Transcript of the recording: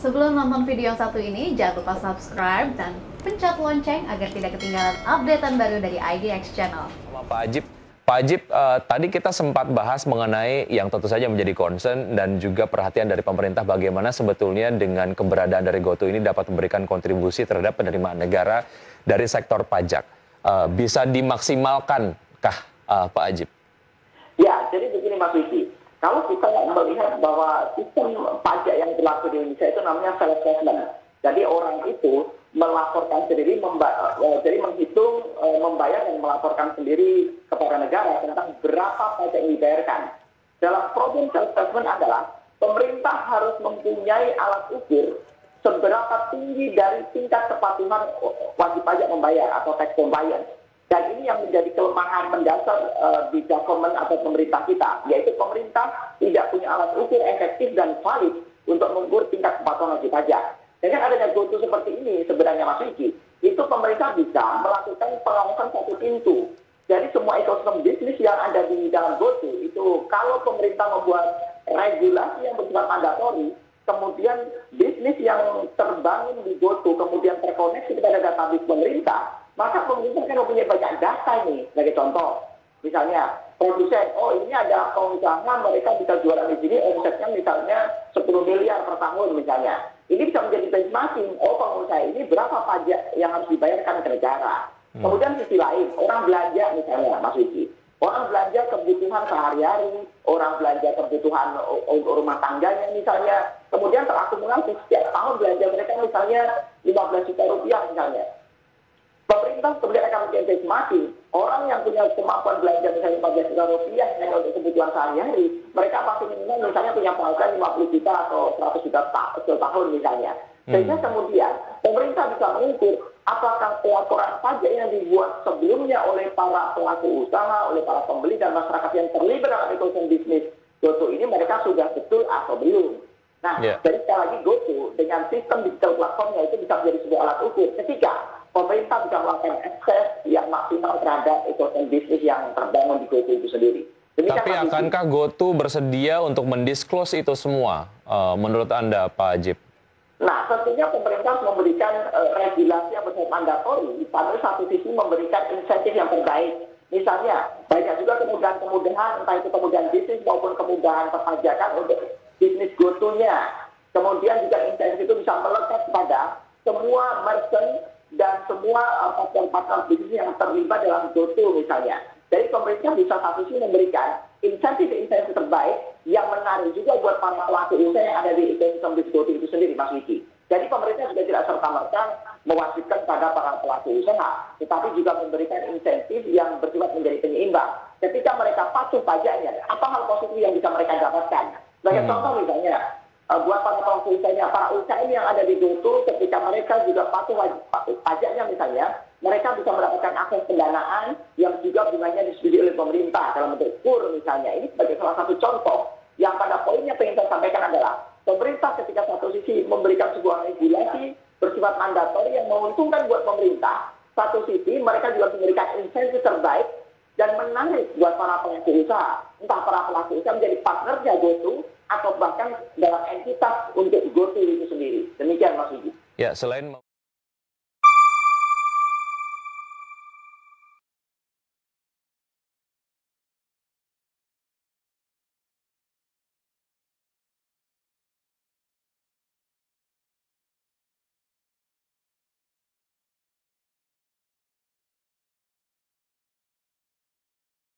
Sebelum nonton video yang satu ini, jangan lupa subscribe dan pencet lonceng agar tidak ketinggalan updatean baru dari IDX Channel. Pak Ajib, tadi kita sempat bahas mengenai yang tentu saja menjadi concern dan juga perhatian dari pemerintah bagaimana sebetulnya dengan keberadaan dari GoTo ini dapat memberikan kontribusi terhadap penerimaan negara dari sektor pajak. Bisa dimaksimalkankah Pak Ajib? Ya, jadi begini Mas Wiki. Kalau kita melihat bahwa sistem pajak yang berlaku di Indonesia itu namanya self-assessment. Jadi orang itu melaporkan sendiri, jadi menghitung, membayar dan melaporkan sendiri kepada negara tentang berapa pajak yang dibayarkan. Dalam problem self-assessment adalah pemerintah harus mempunyai alat ukur seberapa tinggi dari tingkat kepatuhan wajib pajak membayar atau tax compliance. Dan ini yang menjadi kelemahan mendasar di government atau pemerintah kita, yaitu pemerintah tidak punya alat ukur efektif dan valid untuk mengukur tingkat kepatuhan wajib pajak. Dengan adanya GoTo seperti ini sebenarnya Mas Wiki, itu pemerintah bisa melakukan pengawasan satu pintu. Jadi semua ekosistem bisnis yang ada di dalam GoTo itu kalau pemerintah membuat regulasi yang bersifat mandatori, kemudian bisnis yang terbangun di GoTo kemudian terkoneksi kepada database pemerintah, maka pemerintah kan mempunyai banyak data ini. Sebagai contoh, misalnya produsen, oh ini ada pengusaha mereka bisa jualan di sini, omsetnya misalnya 10 miliar per tahun misalnya. Ini bisa menjadi benchmarking, oh pengusaha ini berapa pajak yang harus dibayarkan ke negara. Kemudian sisi lain, orang belanja misalnya, Mas Wiki. Orang belanja kebutuhan sehari-hari, orang belanja kebutuhan rumah tangganya misalnya. Kemudian terakumulasi setiap tahun belanja mereka misalnya 15 juta rupiah misalnya. Pemerintah kemudian akan menjadi benchmarking. Orang yang punya kemampuan belanja misalnya 15 juta rupiah hanya untuk kebutuhan sehari-hari, mereka pasti minimal misalnya punya penghasilan 50 juta atau 100 juta setahun misalnya. Sehingga kemudian pemerintah bisa mengukur apakah pelaporan pajak yang dibuat sebelumnya oleh para pelaku usaha, oleh para pembeli dan masyarakat yang terlibat dalam ekosistem bisnis GoTo ini mereka sudah betul atau belum. Nah, jadi sekali lagi GoTo dengan sistem digital platformnya itu bisa menjadi sebuah alat ukur ketika pemerintah bisa melakukan akses yang maksimal terhadap ekosistem bisnis yang terbangun di GoTo itu sendiri. Tapi akankah GoTo bersedia untuk mendisclose itu semua menurut Anda, Pak Ajib? Nah, tentunya pemerintah harus memberikan regulasi yang bersifat mandatori, pada satu sisi memberikan insentif yang terbaik. Misalnya, banyak juga kemudahan-kemudahan, entah itu kemudahan bisnis maupun kemudahan perpajakan untuk bisnis GoTo-nya. Kemudian juga insentif itu bisa melekat kepada semua merchant dan semua partner bisnis yang terlibat dalam GoTo misalnya. Jadi pemerintah bisa satu sisi memberikan insentif-insentif terbaik yang menarik juga buat para pelaku usaha yang ada di ekosistem bisnis GoTo itu sendiri, Mas Wiki. Jadi pemerintah juga tidak serta-merta mewajibkan pada para pelaku usaha, tetapi juga memberikan insentif yang bersifat menjadi penyeimbang. Ketika mereka patuh pajaknya, apa hal positif yang bisa mereka dapatkan? Sebagai contoh misalnya, buat para pelaku usahanya, para UKM yang ada di GoTo, ketika mereka juga patuh pajaknya misalnya, mereka bisa mendapatkan akses pendanaan yang juga bunganya disetujui oleh pemerintah dalam bentuk KUR misalnya. Ini sebagai salah satu contoh yang pada poinnya ingin saya sampaikan adalah pemerintah ketika satu sisi memberikan sebuah regulasi bersifat mandatori yang menguntungkan buat pemerintah, satu sisi mereka juga memberikan insentif terbaik dan menarik buat para pelaku usaha. Entah para pelaku usaha menjadi partnernya GoTo atau bahkan dalam entitas untuk GoTo itu sendiri. Demikian Mas Widi. Ya, selain